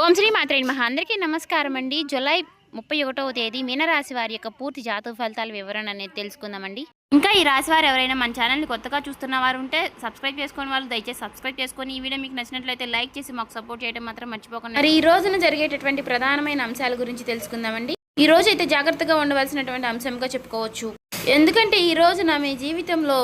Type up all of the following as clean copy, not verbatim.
ఓం శ్రీ మాత్రే నమః. అందరికీ నమస్కారం అండి. జూలై 31వ తేదీ మీనరాశి వారి యొక్క పూర్తి జాతక ఫలితాల వివరణ అనేది తెలుసుకుందామండి. ఇంకా ఈ రాశి వారు ఎవరైనా మన ఛానల్ని కొత్తగా చూస్తున్న వారు ఉంటే సబ్స్క్రైబ్ చేసుకుని వాళ్ళు దయచేసి సబ్స్క్రైబ్ చేసుకొని ఈ వీడియో మీకు నచ్చినట్లయితే లైక్ చేసి మాకు సపోర్ట్ చేయడం మాత్రం మర్చిపోకండి. మరి ఈ రోజున జరిగేటటువంటి ప్రధానమైన అంశాల గురించి తెలుసుకుందామండి. ఈ రోజు అయితే జాగ్రత్తగా ఉండవలసినటువంటి అంశంగా చెప్పుకోవచ్చు. ఎందుకంటే ఈ రోజున మీ జీవితంలో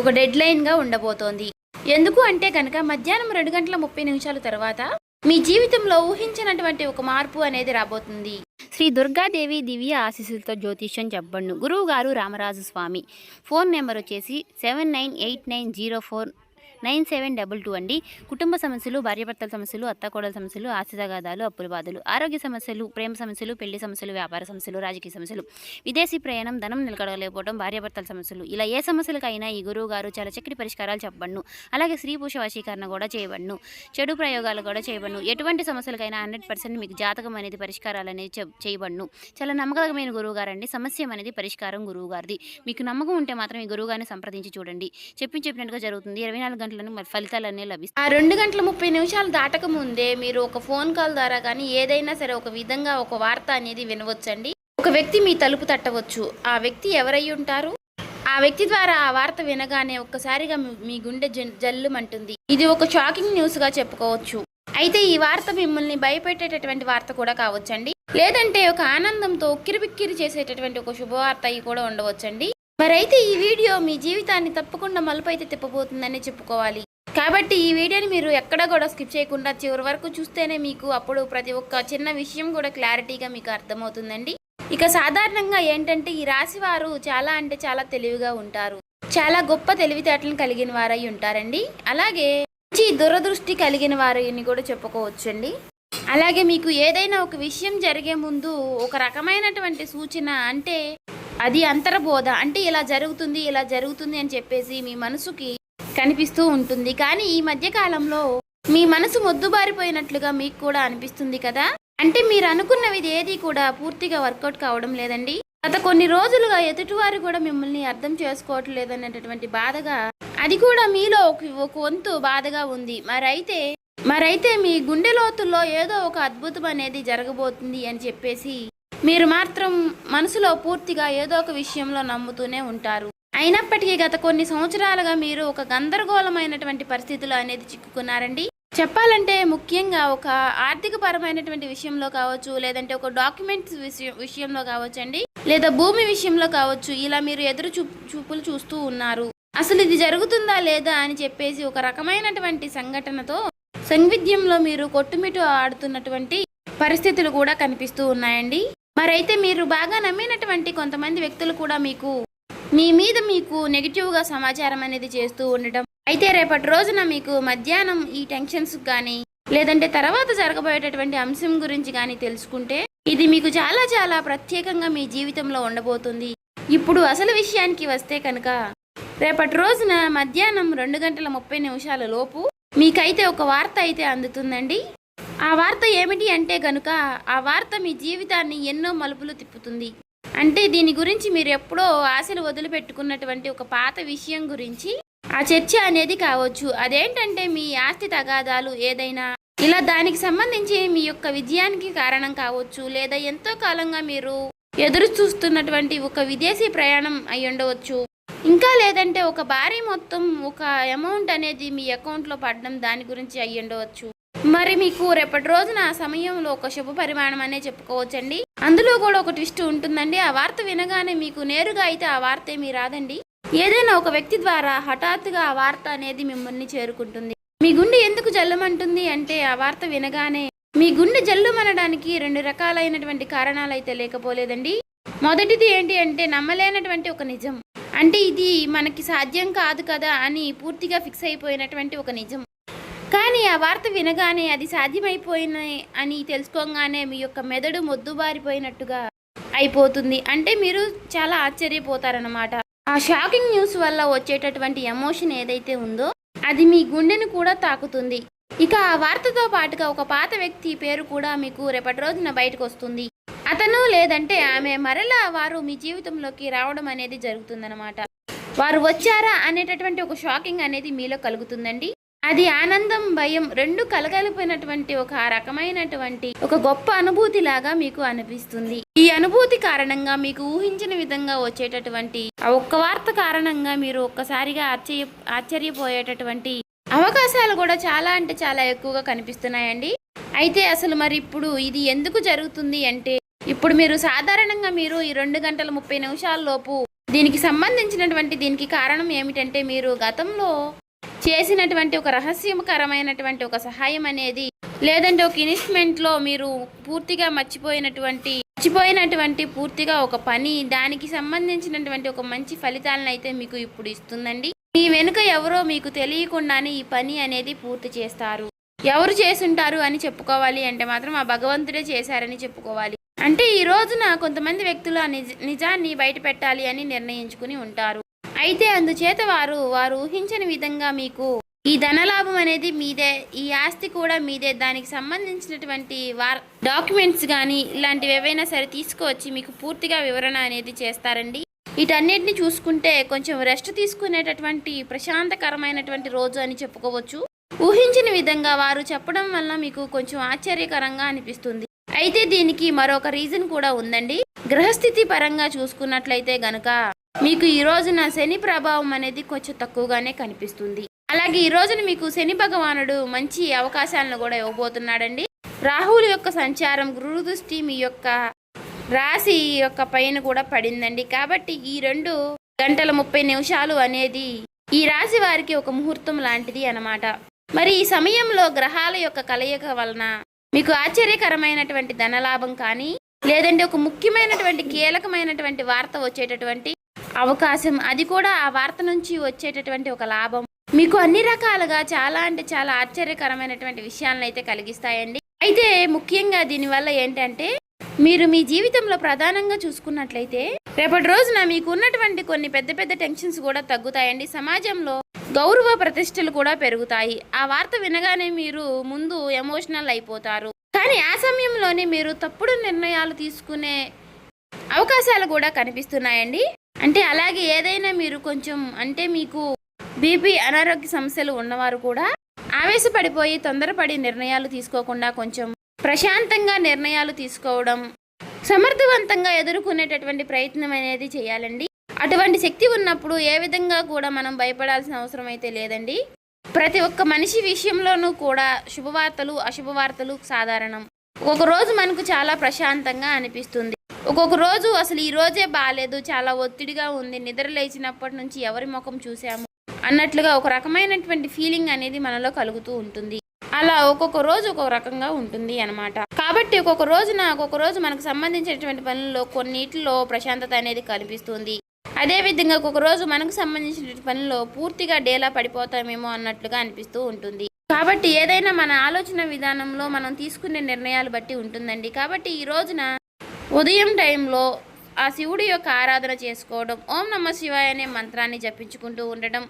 ఒక డెడ్ లైన్గా ఉండబోతోంది. ఎందుకు అంటే కనుక మధ్యాహ్నం 2:30 తర్వాత మీ జీవితంలో ఊహించినటువంటి ఒక మార్పు అనేది రాబోతుంది. శ్రీ దుర్గాదేవి దివ్య ఆశీస్సులతో జ్యోతిష్యం చెప్పబడును. గురువు గారు రామరాజు స్వామి. ఫోన్ నెంబర్ వచ్చేసి 7989049722 అండి. కుటుంబ సమస్యలు, భార్యాభర్తల సమస్యలు, అత్తకోడల సమస్యలు, ఆస్తి తగాదాలు, అప్పుల బాధలు, ఆరోగ్య సమస్యలు, ప్రేమ సమస్యలు, పెళ్లి సమస్యలు, వ్యాపార సమస్యలు, రాజకీయ సమస్యలు, విదేశీ ప్రయాణం, ధనం నిలకడలేకపోవడం, భార్యాభర్తల సమస్యలు, ఇలా ఏ సమస్యలకైనా ఈ గురువు గారు చాలా చక్కటి పరిష్కారాలు చెప్పబడును. అలాగే స్త్రీ పురుష వశీకరణ కూడా చేయబడును. చెడు ప్రయోగాలు కూడా చేయబడును. ఎటువంటి సమస్యలకైనా 100% మీకు జాతకం అనేది పరిష్కారాలు అనేది చేయబడును. చాలా నమ్మకమైన గురువు గారండి. సమస్య అనేది పరిష్కారం గురువు గారిది. మీకు నమ్మకం ఉంటే మాత్రం ఈ గురువు గారిని సంప్రదించి చూడండి. చెప్పినట్టుగా జరుగుతుంది. 24 గంటలను మరి ఫలితాలన్నీ లభిస్తాయి. ఆ 2:30 దాటక ముందే మీరు ఒక ఫోన్ కాల్ ద్వారా కానీ ఏదైనా సరే ఒక విధంగా ఒక వార్త అనేది వినవచ్చండి. ఒక వ్యక్తి మీ తలుపు తట్టవచ్చు. ఆ వ్యక్తి ఎవరై ఉంటారు? ఆ వ్యక్తి ద్వారా ఆ వార్త వినగానే ఒక్కసారిగా మీ గుండె జల్లుమంటుంది. ఇది ఒక షాకింగ్ న్యూస్ గా చెప్పుకోవచ్చు. అయితే ఈ వార్త మిమ్మల్ని భయపెట్టేటటువంటి వార్త కూడా కావచ్చండి. లేదంటే ఒక ఆనందంతో ఉక్కిరిబిక్కిరి చేసేటటువంటి ఒక శుభవార్త కూడా ఉండవచ్చండి. మరైతే ఈ వీడియో మీ జీవితాన్ని తప్పకుండా మలుపైతే తిప్పబోతుందని చెప్పుకోవాలి. కాబట్టి ఈ వీడియోని మీరు ఎక్కడ కూడా స్కిప్ చేయకుండా చివరి వరకు చూస్తేనే మీకు అప్పుడు ప్రతి ఒక్క చిన్న విషయం కూడా క్లారిటీగా మీకు అర్థమవుతుందండి. ఇక సాధారణంగా ఏంటంటే ఈ రాశి వారు చాలా అంటే చాలా తెలివిగా ఉంటారు. చాలా గొప్ప తెలివితేటలను కలిగిన వారై ఉంటారండి. అలాగే మంచి దురదృష్టి కలిగిన వారిని కూడా చెప్పుకోవచ్చండి. అలాగే మీకు ఏదైనా ఒక విషయం జరిగే ముందు ఒక రకమైనటువంటి సూచన, అంటే అది అంతర్బోధ, అంటే ఇలా జరుగుతుంది అని చెప్పేసి మీ మనసుకి కనిపిస్తూ ఉంటుంది. కానీ ఈ మధ్య కాలంలో మీ మనసు మొద్దుబారిపోయినట్లుగా మీకు కూడా అనిపిస్తుంది కదా. అంటే మీరు అనుకున్నవి ఏది కూడా పూర్తిగా వర్కౌట్ కావడం లేదండి. గత కొన్ని రోజులుగా ఎదుటివారు కూడా మిమ్మల్ని అర్థం చేసుకోవటం లేదనేటటువంటి బాధగా, అది కూడా మీలో ఒక వంతు బాధగా ఉంది. మరైతే మీ గుండె లోతుల్లో ఏదో ఒక అద్భుతం అనేది జరగబోతుంది అని చెప్పేసి మీరు మాత్రం మనసులో పూర్తిగా ఏదో ఒక విషయంలో నమ్ముతూనే ఉంటారు. అయినప్పటికీ గత కొన్ని సంవత్సరాలుగా మీరు ఒక గందరగోళమైనటువంటి పరిస్థితులు అనేది చిక్కుకున్నారండి. చెప్పాలంటే ముఖ్యంగా ఒక ఆర్థిక పరమైనటువంటి విషయంలో కావచ్చు, లేదంటే ఒక డాక్యుమెంట్స్ విషయంలో కావచ్చండి, లేదా భూమి విషయంలో కావచ్చు. ఇలా మీరు ఎదురు చూపులు చూస్తూ ఉన్నారు. అసలు ఇది జరుగుతుందా లేదా అని చెప్పేసి ఒక రకమైనటువంటి సంఘటనతో సంవిధ్యంలో మీరు కొట్టుమిట్టు ఆడుతున్నటువంటి పరిస్థితులు కూడా కనిపిస్తూ ఉన్నాయండి. మరైతే మీరు బాగా నమ్మినటువంటి కొంతమంది వ్యక్తులు కూడా మీ మీద నెగిటివ్గా సమాచారం అనేది చేస్తూ ఉండటం. అయితే రేపటి రోజున మీకు మధ్యాహ్నం ఈ టెన్షన్స్ కానీ, లేదంటే తర్వాత జరగబోయేటటువంటి అంశం గురించి కానీ తెలుసుకుంటే ఇది మీకు చాలా చాలా ప్రత్యేకంగా మీ జీవితంలో ఉండబోతుంది. ఇప్పుడు అసలు విషయానికి వస్తే కనుక రేపటి రోజున మధ్యాహ్నం 2:30 లోపు మీకైతే ఒక వార్త అయితే అందుతుందండి. ఆ వార్త ఏమిటి అంటే కనుక ఆ వార్త మీ జీవితాన్ని ఎన్నో మలుపులు తిప్పుతుంది. అంటే దీని గురించి మీరు ఎప్పుడో ఆశలు వదిలిపెట్టుకున్నటువంటి ఒక పాత విషయం గురించి ఆ చర్చ అనేది కావచ్చు. అదేంటంటే మీ ఆస్తి తగాదాలు ఏదైనా, ఇలా దానికి సంబంధించి మీ యొక్క విజయానికి కారణం కావచ్చు, లేదా ఎంతో కాలంగా మీరు ఎదురు చూస్తున్నటువంటి ఒక విదేశీ ప్రయాణం అయి ఉండవచ్చు. ఇంకా లేదంటే ఒక భారీ మొత్తం ఒక అమౌంట్ అనేది మీ అకౌంట్లో పడడం, దాని గురించి అయి ఉండవచ్చు. మరి మీకు రేపటి రోజున ఆ సమయంలో ఒక శుభ పరిమాణం అనే చెప్పుకోవచ్చండి. అందులో కూడా ఒక ట్విస్ట్ ఉంటుందండి. ఆ వార్త వినగానే మీకు నేరుగా అయితే ఆ వార్త ఏమీ రాదండి. ఏదైనా ఒక వ్యక్తి ద్వారా హఠాత్తుగా ఆ వార్త అనేది మిమ్మల్ని చేరుకుంటుంది. మీ గుండె ఎందుకు జల్లుమంటుంది అంటే ఆ వార్త వినగానే మీ గుండె జల్లుమనడానికి 2 రకాలైనటువంటి కారణాలు అయితే లేకపోలేదండి. మొదటిది ఏంటి అంటే నమ్మలేనటువంటి ఒక నిజం. అంటే ఇది మనకి సాధ్యం కాదు కదా అని పూర్తిగా ఫిక్స్ అయిపోయినటువంటి ఒక నిజం. కానీ ఆ వార్త వినగానే అది సాధ్యమైపోయినాయి అని తెలుసుకోగానే మీ యొక్క మెదడు మొద్దుబారిపోయినట్టుగా అయిపోతుంది. అంటే మీరు చాలా ఆశ్చర్యపోతారన్నమాట. ఆ షాకింగ్ న్యూస్ వల్ల వచ్చేటటువంటి ఎమోషన్ ఏదైతే ఉందో అది మీ గుండెను కూడా తాకుతుంది. ఇక ఆ వార్తతో పాటుగా ఒక పాత వ్యక్తి పేరు కూడా మీకు రేపటి రోజున బయటకు వస్తుంది. అతను లేదంటే ఆమె మరలా వారు మీ జీవితంలోకి రావడం అనేది జరుగుతుందన్నమాట. వారు వచ్చారా అనేటటువంటి ఒక షాకింగ్ అనేది మీలో కలుగుతుందండి. అది ఆనందం, భయం రెండు కలగలిపినటువంటి ఒక రకమైనటువంటి ఒక గొప్ప అనుభూతి లాగా మీకు అనిపిస్తుంది. ఈ అనుభూతి కారణంగా మీకు ఊహించిన విధంగా వచ్చేటటువంటి ఆ ఒక్క వార్త కారణంగా మీరు ఒక్కసారిగా ఆశ్చర్యపోయేటటువంటి అవకాశాలు కూడా చాలా అంటే చాలా ఎక్కువగా కనిపిస్తున్నాయండి. అయితే అసలు మరి ఇప్పుడు ఇది ఎందుకు జరుగుతుంది అంటే, ఇప్పుడు మీరు సాధారణంగా మీరు ఈ 2 గంటల 30 నిమిషాల లోపు దీనికి సంబంధించినటువంటి దీనికి కారణం ఏమిటంటే, మీరు గతంలో చేసినటువంటి ఒక రహస్యకరమైనటువంటి ఒక సహాయం అనేది, లేదంటే ఒక ఇన్వెస్ట్మెంట్లో మీరు పూర్తిగా మర్చిపోయినటువంటి పూర్తిగా ఒక పని, దానికి సంబంధించినటువంటి ఒక మంచి ఫలితాలను అయితే మీకు ఇప్పుడు ఇస్తుందండి. మీ వెనుక ఎవరో మీకు తెలియకుండానే ఈ పని అనేది పూర్తి చేస్తారు. ఎవరు చేసుంటారు అని చెప్పుకోవాలి అంటే మాత్రం ఆ భగవంతుడే చేశారని చెప్పుకోవాలి. అంటే ఈ రోజున కొంతమంది వ్యక్తులు ఆ నిజాన్ని బయట పెట్టాలి అని నిర్ణయించుకుని ఉంటారు. అయితే అందుచేత వారు ఊహించని విధంగా మీకు ఈ ధనలాభం అనేది మీదే, ఈ ఆస్తి కూడా మీదే, దానికి సంబంధించినటువంటి డాక్యుమెంట్స్ కానీ ఇలాంటివి ఏవైనా సరే తీసుకువచ్చి మీకు పూర్తిగా వివరణ అనేది చేస్తారండి. వీటన్నిటిని చూసుకుంటే కొంచెం రెస్ట్ తీసుకునేటటువంటి ప్రశాంతకరమైనటువంటి రోజు అని చెప్పుకోవచ్చు. ఊహించిన విధంగా వారు చెప్పడం వల్ల మీకు కొంచెం ఆశ్చర్యకరంగా అనిపిస్తుంది. అయితే దీనికి మరొక రీజన్ కూడా ఉందండి. గ్రహస్థితి పరంగా చూసుకున్నట్లయితే గనుక మీకు ఈ రోజున శని ప్రభావం అనేది కొంచెం తక్కువగానే కనిపిస్తుంది. అలాగే ఈ రోజున మీకు శని భగవానుడు మంచి అవకాశాలను కూడా ఇవ్వబోతున్నాడండి. రాహువుల యొక్క సంచారం, గురు దృష్టి మీ యొక్క రాశి యొక్క పైన కూడా పడిందండి. కాబట్టి ఈ 2 గంటల 30 నిమిషాలు అనేది ఈ రాశి వారికి ఒక ముహూర్తం లాంటిది అన్నమాట. మరి ఈ సమయంలో గ్రహాల యొక్క కలయిక వలన మీకు ఆశ్చర్యకరమైనటువంటి ధనలాభం కానీ, లేదంటే ఒక ముఖ్యమైనటువంటి కీలకమైనటువంటి వార్త వచ్చేటటువంటి అవకాశం, అది కూడా ఆ వార్త నుంచి వచ్చేటటువంటి ఒక లాభం మీకు అన్ని రకాలుగా చాలా అంటే చాలా ఆశ్చర్యకరమైనటువంటి విషయాలను అయితే కలిగిస్తాయండి. అయితే ముఖ్యంగా దీనివల్ల ఏంటంటే, మీరు మీ జీవితంలో ప్రధానంగా చూసుకున్నట్లయితే రేపటి రోజున మీకు ఉన్నటువంటి కొన్ని పెద్ద పెద్ద టెన్షన్స్ కూడా తగ్గుతాయండి. సమాజంలో గౌరవ ప్రతిష్టలు కూడా పెరుగుతాయి. ఆ వార్త వినగానే మీరు ముందు ఎమోషనల్ అయిపోతారు. కానీ ఆ సమయంలోనే మీరు తప్పుడు నిర్ణయాలు తీసుకునే అవకాశాలు కూడా కనిపిస్తున్నాయండి. అంటే అలాగే ఏదైనా మీరు కొంచెం అంటే మీకు బీపీ అనారోగ్య సమస్యలు ఉన్నవారు కూడా ఆవేశపడిపోయి తొందరపడి నిర్ణయాలు తీసుకోకుండా కొంచెం ప్రశాంతంగా నిర్ణయాలు తీసుకోవడం, సమర్థవంతంగా ఎదుర్కొనేటటువంటి ప్రయత్నం అనేది చేయాలండి. అటువంటి శక్తి ఉన్నప్పుడు ఏ విధంగా కూడా మనం భయపడాల్సిన అవసరం అయితే లేదండి. ప్రతి ఒక్క మనిషి విషయంలోనూ కూడా శుభవార్తలు అశుభవార్తలు సాధారణం. ఒక్కొక్క రోజు మనకు చాలా ప్రశాంతంగా అనిపిస్తుంది, ఒక్కొక్క రోజు అసలు ఈ రోజే బాగాలేదు, చాలా ఒత్తిడిగా ఉంది, నిద్ర లేచినప్పటి నుంచి ఎవరి ముఖం చూసాము అన్నట్లుగా ఒక రకమైనటువంటి ఫీలింగ్ అనేది మనలో కలుగుతూ ఉంటుంది. అలా ఒక్కొక్క రోజు ఒక్కొక్క రకంగా ఉంటుంది అన్నమాట. కాబట్టి ఒక్కొక్క రోజు మనకు సంబంధించినటువంటి పనుల్లో కొన్నిటిలో ప్రశాంతత అనేది కనిపిస్తుంది. అదేవిధంగా ఒక్కొక్క రోజు మనకు సంబంధించిన పనుల్లో పూర్తిగా డేలా పడిపోతామేమో అన్నట్లుగా అనిపిస్తూ ఉంటుంది. కాబట్టి ఏదైనా మన ఆలోచన విధానంలో మనం తీసుకునే నిర్ణయాలు బట్టి ఉంటుందండి. కాబట్టి ఈ రోజున ఉదయం టైంలో ఆ శివుడి యొక్క ఆరాధన చేసుకోవడం, ఓం నమః శివాయ అనే మంత్రాన్ని జపించుకుంటూ ఉండడం,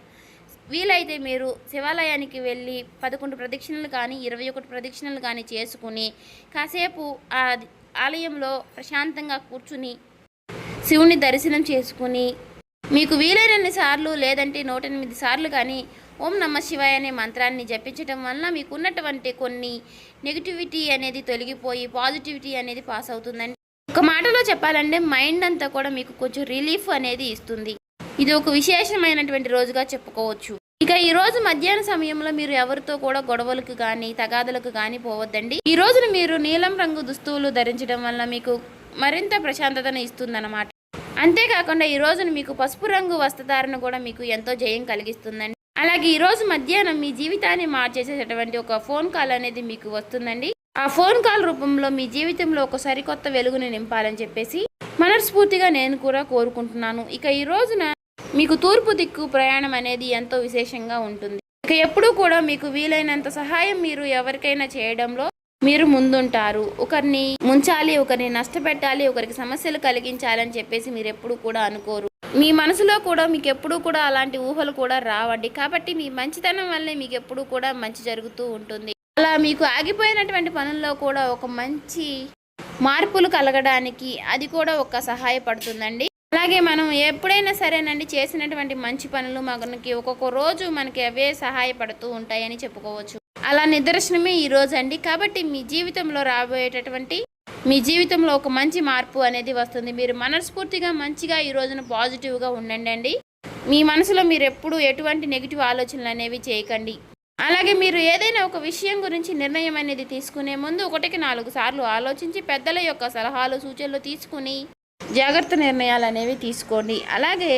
వీలైతే మీరు శివాలయానికి వెళ్ళి 11 ప్రదక్షిణలు కానీ 21 ప్రదక్షిణలు కానీ చేసుకుని కాసేపు ఆ ఆలయంలో ప్రశాంతంగా కూర్చుని శివుని దర్శనం చేసుకుని మీకు వీలైనన్ని సార్లు లేదంటే 108 సార్లు కానీ ఓం నమః శివాయ అనే మంత్రాన్ని జపించడం వల్ల మీకు ఉన్నటువంటి కొన్ని నెగిటివిటీ అనేది తొలగిపోయి పాజిటివిటీ అనేది పాస్ అవుతుందండి. ఒక మాటలో చెప్పాలంటే మైండ్ అంతా కూడా మీకు కొంచెం రిలీఫ్ అనేది ఇస్తుంది. ఇది ఒక విశేషమైనటువంటి రోజుగా చెప్పుకోవచ్చు. ఇక ఈ రోజు మధ్యాహ్న సమయంలో మీరు ఎవరితో కూడా గొడవలకు కానీ తగాదలకు కానీ పోవద్దండి. ఈ రోజున మీరు నీలం రంగు దుస్తువులు ధరించడం వల్ల మీకు మరింత ప్రశాంతతను ఇస్తుందన్నమాట. అంతేకాకుండా ఈ రోజున మీకు పసుపు రంగు వస్త్రధారణ కూడా మీకు ఎంతో జయం కలిగిస్తుందండి. అలాగే ఈ రోజు మధ్యాహ్నం మీ జీవితాన్ని మార్చేసేటటువంటి ఒక ఫోన్ కాల్ అనేది మీకు వస్తుందండి. ఆ ఫోన్ కాల్ రూపంలో మీ జీవితంలో ఒక సరికొత్త వెలుగుని నింపాలని చెప్పేసి మనస్ఫూర్తిగా నేను కూడా కోరుకుంటున్నాను. ఇక ఈ రోజున మీకు తూర్పు దిక్కు ప్రయాణం అనేది ఎంతో విశేషంగా ఉంటుంది. ఇక ఎప్పుడూ కూడా మీకు వీలైనంత సహాయం మీరు ఎవరికైనా చేయడంలో మీరు ముందుంటారు. ఒకరిని ముంచాలి, ఒకరిని నష్టపెట్టాలి, ఒకరికి సమస్యలు కలిగించాలని చెప్పేసి మీరు ఎప్పుడు కూడా అనుకోరు. మీ మనసులో కూడా మీకు ఎప్పుడూ కూడా అలాంటి ఊహలు కూడా రావండి. కాబట్టి మీ మంచితనం వల్లే మీకు ఎప్పుడూ కూడా మంచి జరుగుతూ ఉంటుంది. అలా మీకు ఆగిపోయినటువంటి పనుల్లో కూడా ఒక మంచి మార్పులు కలగడానికి అది కూడా ఒక సహాయపడుతుందండి. అలాగే మనం ఎప్పుడైనా సరేనండి చేసినటువంటి మంచి పనులు మనకి ఒక్కొక్క రోజు మనకి అవే సహాయపడుతూ ఉంటాయని చెప్పుకోవచ్చు. అలా నిదర్శనమే ఈ రోజు అండి. కాబట్టి మీ జీవితంలో రాబోయేటటువంటి మీ జీవితంలో ఒక మంచి మార్పు అనేది వస్తుంది. మీరు మనస్ఫూర్తిగా మంచిగా ఈ రోజున పాజిటివ్గా ఉండండి. మీ మనసులో మీరు ఎప్పుడు ఎటువంటి నెగిటివ్ ఆలోచనలు అనేవి చేయకండి. అలాగే మీరు ఏదైనా ఒక విషయం గురించి నిర్ణయం అనేది తీసుకునే ముందు 1కి 4 సార్లు ఆలోచించి పెద్దల యొక్క సలహాలు సూచనలు తీసుకుని జాగ్రత్త నిర్ణయాలు అనేవి తీసుకోండి. అలాగే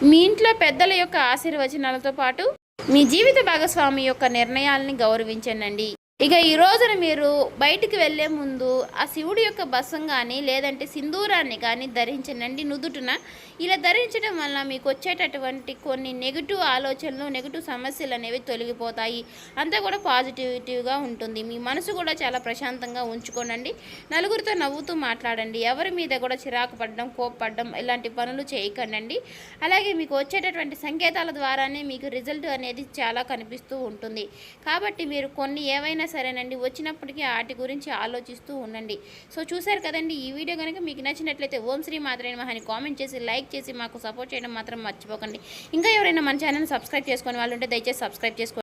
మీ ఇంట్లో పెద్దల యొక్క ఆశీర్వచనాలతో పాటు మీ జీవిత భాగస్వామి యొక్క నిర్ణయాలని గౌరవించండి. ఇక ఈ రోజున మీరు బయటికి వెళ్ళే ముందు ఆ శివుడి యొక్క బసం కానీ లేదంటే సింధూరాన్ని కానీ ధరించండి నుదుటిన. ఇలా ధరించడం వల్ల మీకు వచ్చేటటువంటి కొన్ని నెగిటివ్ ఆలోచనలు నెగిటివ్ సమస్యలు అనేవి తొలగిపోతాయి. అంతా కూడా పాజిటివిటీగా ఉంటుంది. మీ మనసు కూడా చాలా ప్రశాంతంగా ఉంచుకోనండి. నలుగురితో నవ్వుతూ మాట్లాడండి. ఎవరి మీద కూడా చిరాకు పడడం కోప్పడడం ఇలాంటి పనులు చేయకండి. అలాగే మీకు వచ్చేటటువంటి సంకేతాల ద్వారానే మీకు రిజల్ట్ అనేది చాలా కనిపిస్తూ ఉంటుంది. కాబట్టి మీరు కొన్ని ఏవైనా సరేనండి వచ్చినప్పటికీ వాటి గురించి ఆలోచిస్తూ ఉండండి. సో చూసారు కదండి, ఈ వీడియో కనుక మీకు నచ్చినట్లయితే ఓం శ్రీ మాత్రే నమః అని కామెంట్ చేసి లైక్ చేసి మాకు సపోర్ట్ చేయడం మాత్రం మర్చిపోకండి. ఇంకా ఎవరైనా మన ఛానల్ సబ్స్క్రైబ్ చేసుకునే వాళ్ళు ఉంటే దయచేసి సబ్స్క్రైబ్ చేసుకోండి.